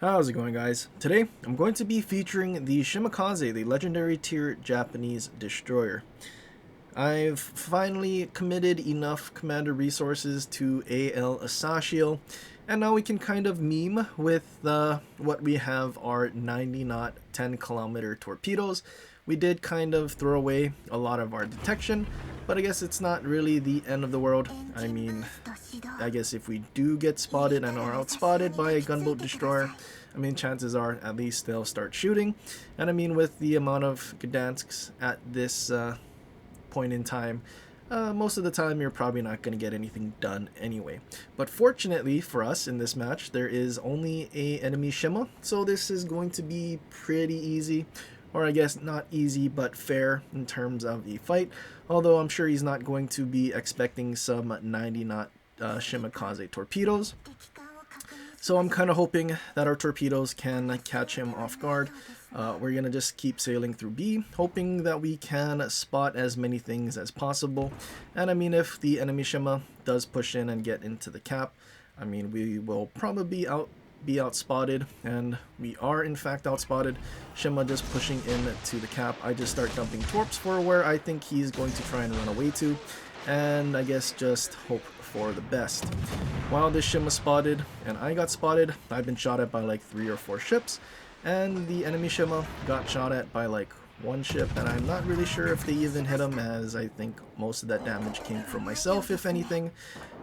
How's it going, guys? Today, I'm going to be featuring the Shimakaze, the legendary tier Japanese destroyer. I've finally committed enough commander resources to AL Asashio, and now we can kind of meme with what we have our 90 knot 10 kilometer torpedoes. We did kind of throw away a lot of our detection, but I guess it's not really the end of the world. I mean, I guess if we do get spotted and are outspotted by a gunboat destroyer, I mean, chances are at least they'll start shooting. And I mean, with the amount of Gdansks at this point in time, most of the time you're probably not going to get anything done anyway. But fortunately for us in this match, there is only a enemy Shima, so this is going to be pretty easy. Or I guess not easy, but fair in terms of the fight. Although I'm sure he's not going to be expecting some 90 knot Shimakaze torpedoes. So I'm kind of hoping that our torpedoes can catch him off guard. We're going to just keep sailing through B, hoping that we can spot as many things as possible. And I mean, if the enemy Shima does push in and get into the cap, I mean, we will probably be outspotted, and we are in fact outspotted. Shima just pushing in to the cap. I just start dumping torps for where I think he's going to try and run away to, and I guess just hope for the best. While this Shima spotted and I got spotted, I've been shot at by like 3 or 4 ships, and the enemy Shima got shot at by like 1 ship, and I'm not really sure if they even hit him, as I think most of that damage came from myself, if anything.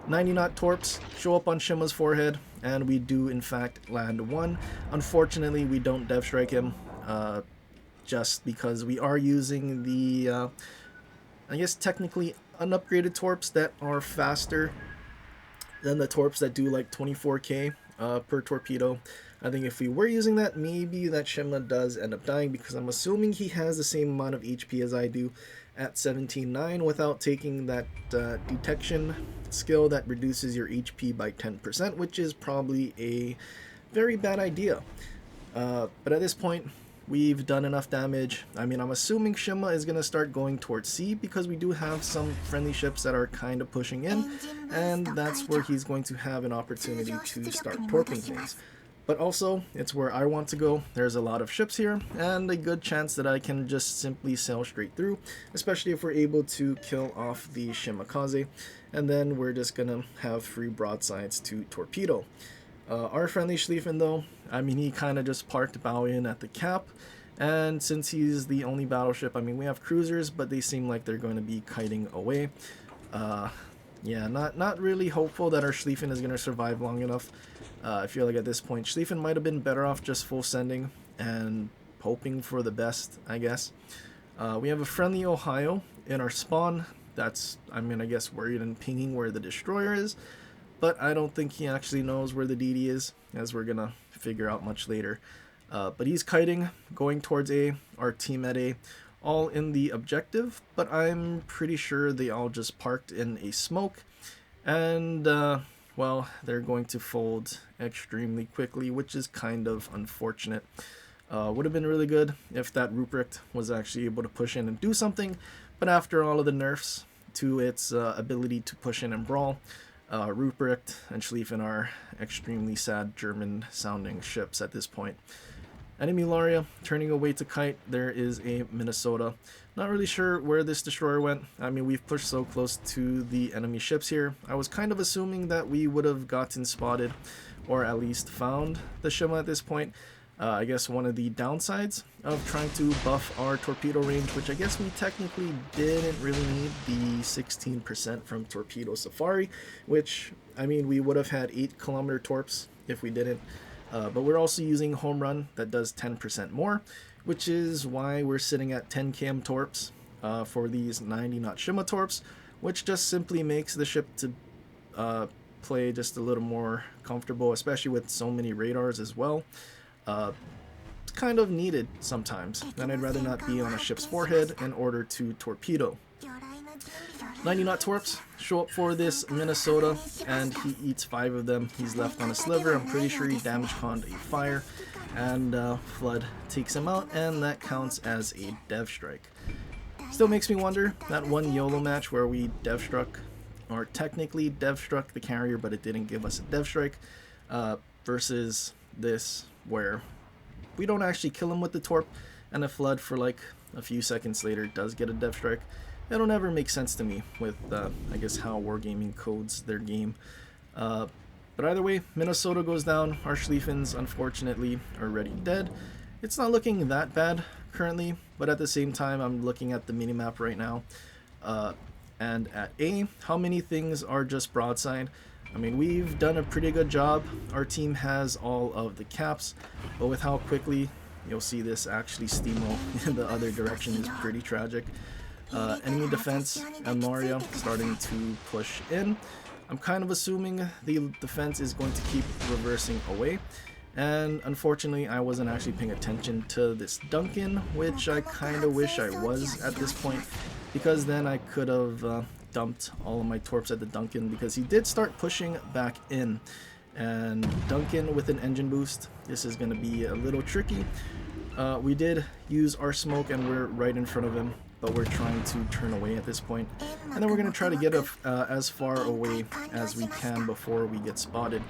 90 knot torps show up on Shima's forehead, and we do in fact land 1. Unfortunately, we don't dev strike him, just because we are using the, I guess technically unupgraded torps that are faster than the torps that do like 24k per torpedo. I think if we were using that, maybe that Shima does end up dying, because I'm assuming he has the same amount of HP as I do at 17.9 without taking that detection skill that reduces your HP by 10%, which is probably a very bad idea. But at this point, we've done enough damage. I mean, I'm assuming Shima is going to start going towards C, because we do have some friendly ships that are kind of pushing in, and that's where he's going to have an opportunity to start torping things. But also, it's where I want to go. There's a lot of ships here, and a good chance that I can just simply sail straight through, especially if we're able to kill off the Shimakaze, and then we're just gonna have free broadsides to torpedo. Our friendly Schlieffen, though, I mean, he kind of just parked bow in at the cap, and since he's the only battleship, I mean, we have cruisers, but they seem like they're going to be kiting away. Yeah, not really hopeful that our Schlieffen is going to survive long enough. I feel like at this point, Schlieffen might have been better off just full sending and hoping for the best, I guess. We have a friendly Ohio in our spawn. That's, I mean, I guess worried and pinging where the destroyer is, but I don't think he actually knows where the DD is, as we're going to figure out much later. But he's kiting, going towards A, our team at A, all in the objective, but I'm pretty sure they all just parked in a smoke, and well, they're going to fold extremely quickly, which is kind of unfortunate. Would have been really good if that Ruprecht was actually able to push in and do something, but after all of the nerfs to its ability to push in and brawl, Ruprecht and Schlieffen are extremely sad German sounding ships at this point. Enemy Laria turning away to kite. There is a Minnesota. Not really sure where this destroyer went. I mean, we've pushed so close to the enemy ships here. I was kind of assuming that we would have gotten spotted, or at least found the Shima at this point. I guess one of the downsides of trying to buff our torpedo range, which I guess we technically didn't really need the 16% from Torpedo Safari, which, I mean, we would have had 8 kilometer torps if we didn't. But we're also using Home Run that does 10% more, which is why we're sitting at 10 km torps for these 90 knot Shima torps, which just simply makes the ship to play just a little more comfortable, especially with so many radars as well. It's kind of needed sometimes, and I'd rather not be on a ship's forehead in order to torpedo. 90 knot torps show up for this Minnesota, and he eats 5 of them. He's left on a sliver. I'm pretty sure he damage conned a fire, and Flood takes him out, and that counts as a dev strike. Still makes me wonder, that one YOLO match where we dev struck, or technically dev struck the carrier, but it didn't give us a dev strike, versus this where we don't actually kill him with the torp, and a flood for like a few seconds later does get a death strike. It'll never make sense to me with I guess how Wargaming codes their game. But either way, Minnesota goes down. Our Schlieffens unfortunately are already dead. It's not looking that bad currently, but at the same time I'm looking at the minimap right now. And at A, how many things are just broadside? I mean, we've done a pretty good job. Our team has all of the caps, but with how quickly you'll see this actually steamroll in the other direction is pretty tragic. Enemy defense and Laria starting to push in. I'm kind of assuming the defense is going to keep reversing away. And unfortunately, I wasn't actually paying attention to this Duncan, which I kind of wish I was at this point, because then I could have dumped all of my torps at the Duncan, because he did start pushing back in. And Duncan with an engine boost, this is going to be a little tricky. We did use our smoke and we're right in front of him, but we're trying to turn away at this point. And then we're going to try to get as far away as we can before we get spotted.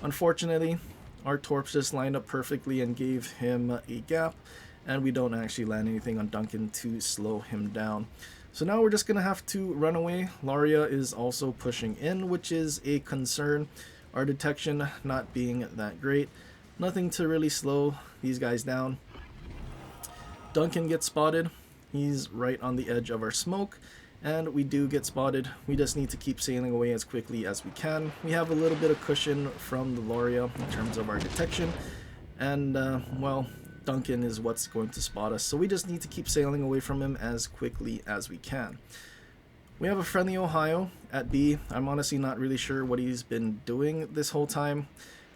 Unfortunately, our torps just lined up perfectly and gave him a gap, and we don't actually land anything on Duncan to slow him down. So now we're just going to have to run away. Laria is also pushing in, which is a concern. Our detection not being that great. Nothing to really slow these guys down. Duncan gets spotted. He's right on the edge of our smoke, and we do get spotted. We just need to keep sailing away as quickly as we can. We have a little bit of cushion from the Laria in terms of our detection, and well, Duncan is what's going to spot us, so we just need to keep sailing away from him as quickly as we can. We have a friendly Ohio at B. I'm honestly not really sure what he's been doing this whole time.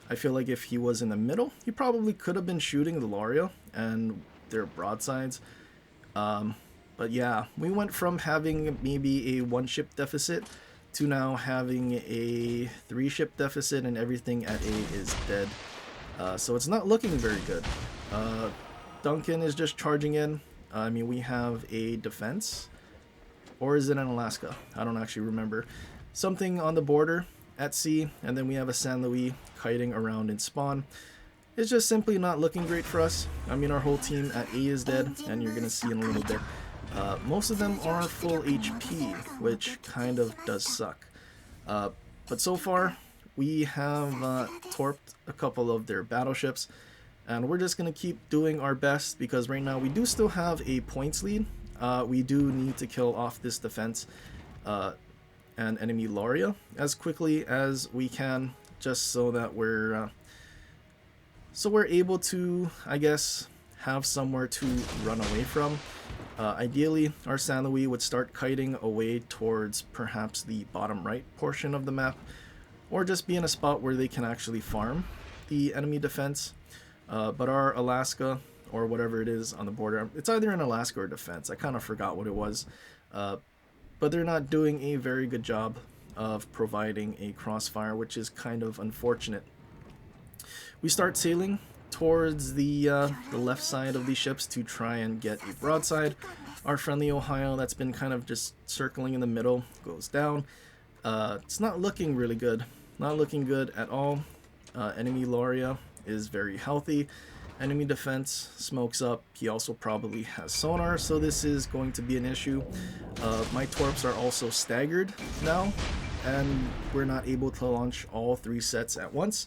I feel like if he was in the middle, he probably could have been shooting the Laria and their broadsides. But yeah, we went from having maybe a 1-ship deficit to now having a 3-ship deficit, and everything at A is dead. So it's not looking very good. Duncan is just charging in. I mean, we have a defense. Or is it in Alaska? I don't actually remember. Something on the border at C, and then we have a San Luis kiting around in spawn. It's just simply not looking great for us. I mean, our whole team at A is dead, and you're going to see in a little bit. Most of them are full HP, which kind of does suck. But so far, we have torped a couple of their battleships, and we're just going to keep doing our best, because right now we do still have a points lead. We do need to kill off this defense and enemy Laria as quickly as we can, just so that we're able to, I guess, have somewhere to run away from. Ideally, our San Luis would start kiting away towards perhaps the bottom right portion of the map, or just be in a spot where they can actually farm the enemy defense. But our Alaska, or whatever it is on the border, it's either in Alaska or defense, I kind of forgot what it was, but they're not doing a very good job of providing a crossfire, which is kind of unfortunate. We start sailing towards the left side of these ships to try and get a broadside. Our friendly Ohio, that's been kind of just circling in the middle, goes down. It's not looking really good, not looking good at all. Enemy Laria is very healthy. Enemy defense smokes up. He also probably has sonar, so this is going to be an issue. My torps are also staggered now, and we're not able to launch all 3 sets at once.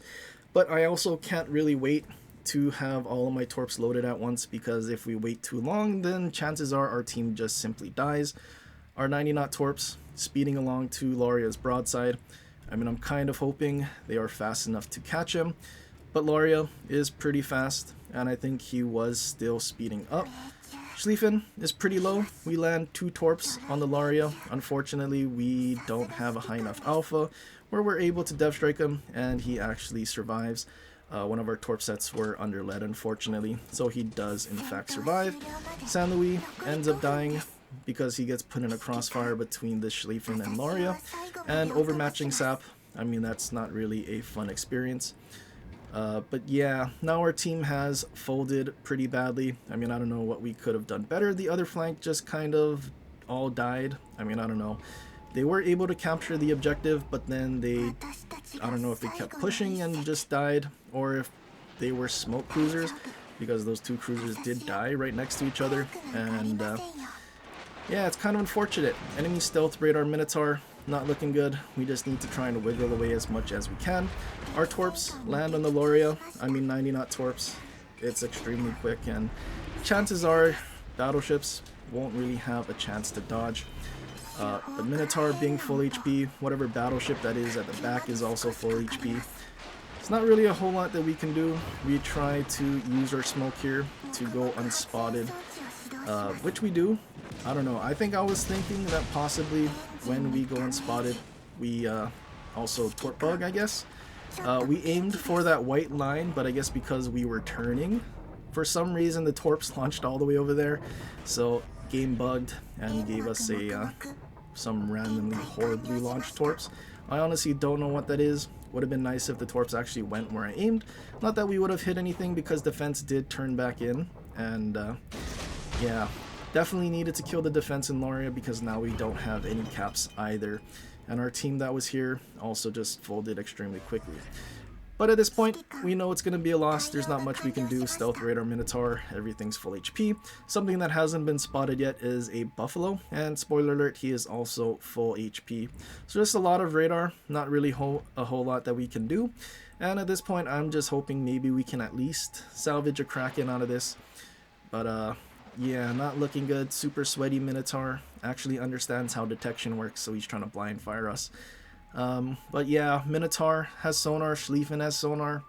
But I also can't really wait to have all of my torps loaded at once, because if we wait too long, then chances are our team just simply dies. Our 90-knot torps speeding along to Laria's broadside. I mean, I'm kind of hoping they are fast enough to catch him, but Laria is pretty fast, and I think he was still speeding up. Schlieffen is pretty low. We land 2 torps on the Laria. Unfortunately, we don't have a high enough alpha where we're able to dev strike him, and he actually survives. One of our torp sets were under lead, unfortunately, so he does in fact survive. San Luis ends up dying because he gets put in a crossfire between the Schlieffen and Laria, and overmatching sap. I mean, that's not really a fun experience. But yeah, now our team has folded pretty badly. I mean, I don't know what we could have done better. The other flank just kind of all died. I mean, I don't know. They were able to capture the objective, but then I don't know if they kept pushing and just died, or if they were smoke cruisers, because those two cruisers did die right next to each other. And yeah, it's kind of unfortunate. Enemy stealth radar Minotaur, not looking good. We just need to try and wiggle away as much as we can. Our torps land on the Loria, 90 knot torps. It's extremely quick, and chances are battleships won't really have a chance to dodge. The Minotaur being full HP, whatever battleship that is at the back is also full HP. It's not really a whole lot that we can do. We try to use our smoke here to go unspotted, which we do. I don't know. I think I was thinking that possibly when we go unspotted, we also torp bug, I guess. We aimed for that white line, but I guess because we were turning, for some reason the torps launched all the way over there. So game bugged and gave us some randomly horribly launched torps. I honestly don't know what that is. Would have been nice if the torps actually went where I aimed. Not that we would have hit anything, because defense did turn back in. And yeah, definitely needed to kill the defense in Loria, because now we don't have any caps either. And our team that was here also just folded extremely quickly. But at this point, we know it's going to be a loss. There's not much we can do. Stealth radar Minotaur, everything's full HP. Something that hasn't been spotted yet is a Buffalo, and spoiler alert, he is also full HP. So just a lot of radar, not really a whole lot that we can do. And at this point, I'm just hoping maybe we can at least salvage a Kraken out of this. But yeah, not looking good. Super sweaty Minotaur actually understands how detection works, so he's trying to blind fire us. But yeah, Minotaur has sonar, Schlieffen has sonar,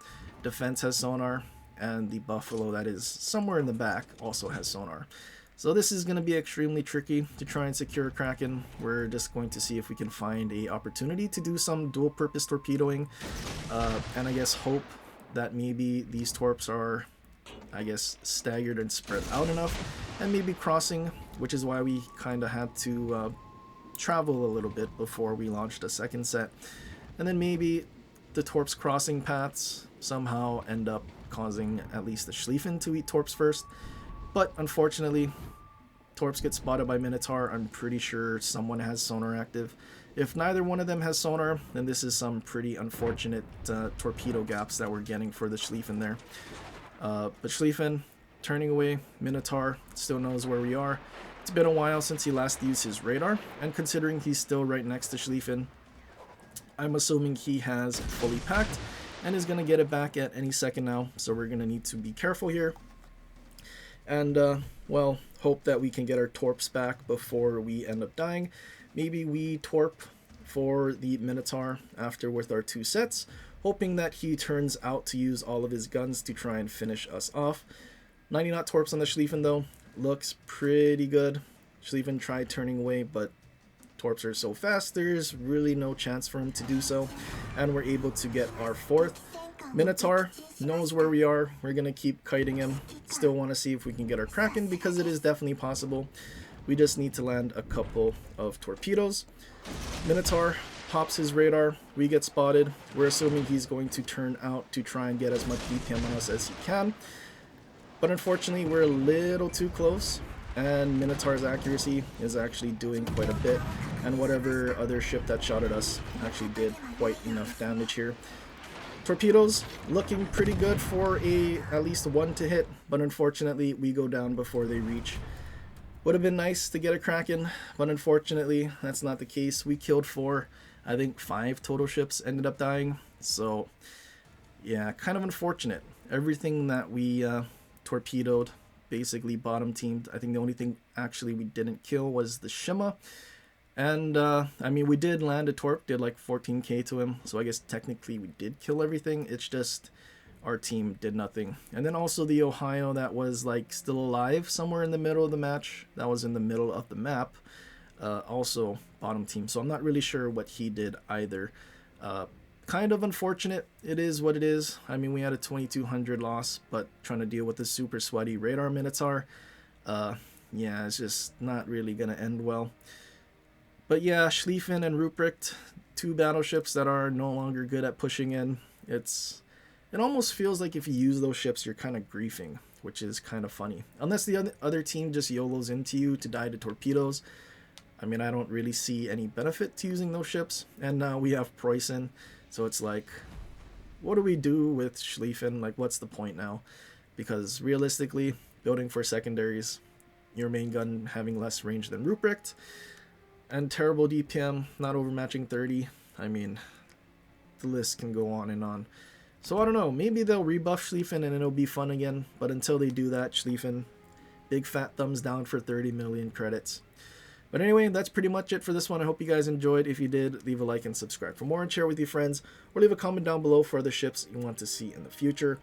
defense has sonar, and the Buffalo that is somewhere in the back also has sonar. So this is going to be extremely tricky to try and secure a Kraken. We're just going to see if we can find a opportunity to do some dual purpose torpedoing, and I guess hope that maybe these torps are, I guess, staggered and spread out enough, and maybe crossing, which is why we kind of had to travel a little bit before we launched a second set. And then maybe the torps crossing paths somehow end up causing at least the Schlieffen to eat torps first. But unfortunately, torps get spotted by Minotaur. I'm pretty sure someone has sonar active. If neither one of them has sonar, then this is some pretty unfortunate torpedo gaps that we're getting for the Schlieffen there. But Schlieffen turning away, Minotaur still knows where we are. It's been a while since he last used his radar, and considering he's still right next to Schlieffen, I'm assuming he has fully packed and is going to get it back at any second now, so we're going to need to be careful here. And, well, hope that we can get our torps back before we end up dying. Maybe we torp for the Minotaur after with our 2 sets, hoping that he turns out to use all of his guns to try and finish us off. 90 knot torps on the Schlieffen though. Looks pretty good. Schlieffen tried turning away, but torps are so fast, there's really no chance for him to do so. And we're able to get our 4th. Minotaur knows where we are. We're going to keep kiting him. Still want to see if we can get our Kraken, because it is definitely possible. We just need to land a couple of torpedoes. Minotaur pops his radar. We get spotted. We're assuming he's going to turn out to try and get as much BPM on us as he can. But unfortunately, we're a little too close, and Minotaur's accuracy is actually doing quite a bit, and whatever other ship that shot at us actually did quite enough damage here. Torpedoes looking pretty good for at least 1 to hit, but unfortunately we go down before they reach. Would have been nice to get a Kraken, but unfortunately that's not the case. We killed 4, I think 5 total ships ended up dying, so yeah, kind of unfortunate. Everything that we torpedoed basically bottom teamed. I think the only thing actually we didn't kill was the Shima, and I mean, we did land a torp, did like 14k to him, so I guess technically we did kill everything. It's just our team did nothing. And then also the Ohio that was like still alive somewhere in the middle of the match, that was in the middle of the map, also bottom team, so I'm not really sure what he did either. Kind of unfortunate. It is what it is. I mean, we had a 2200 loss, but trying to deal with the super sweaty radar Minotaur, yeah, it's just not really gonna end well. But yeah, Schlieffen and Ruprecht, 2 battleships that are no longer good at pushing in. It almost feels like if you use those ships, you're kind of griefing, which is kind of funny. Unless the other team just YOLOs into you to die to torpedoes. I mean, I don't really see any benefit to using those ships. And now we have Preußen. So it's like, what do we do with Schlieffen? Like, what's the point now? Because realistically, building for secondaries, your main gun having less range than Ruprecht, and terrible DPM, not overmatching 30. I mean, the list can go on and on. So I don't know, maybe they'll rebuff Schlieffen and it'll be fun again, but until they do that, Schlieffen, big fat thumbs down for 30 million credits. But anyway, that's pretty much it for this one. I hope you guys enjoyed. If you did, leave a like and subscribe for more and share with your friends, or leave a comment down below for other ships you want to see in the future.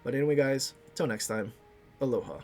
But anyway, guys, till next time, aloha.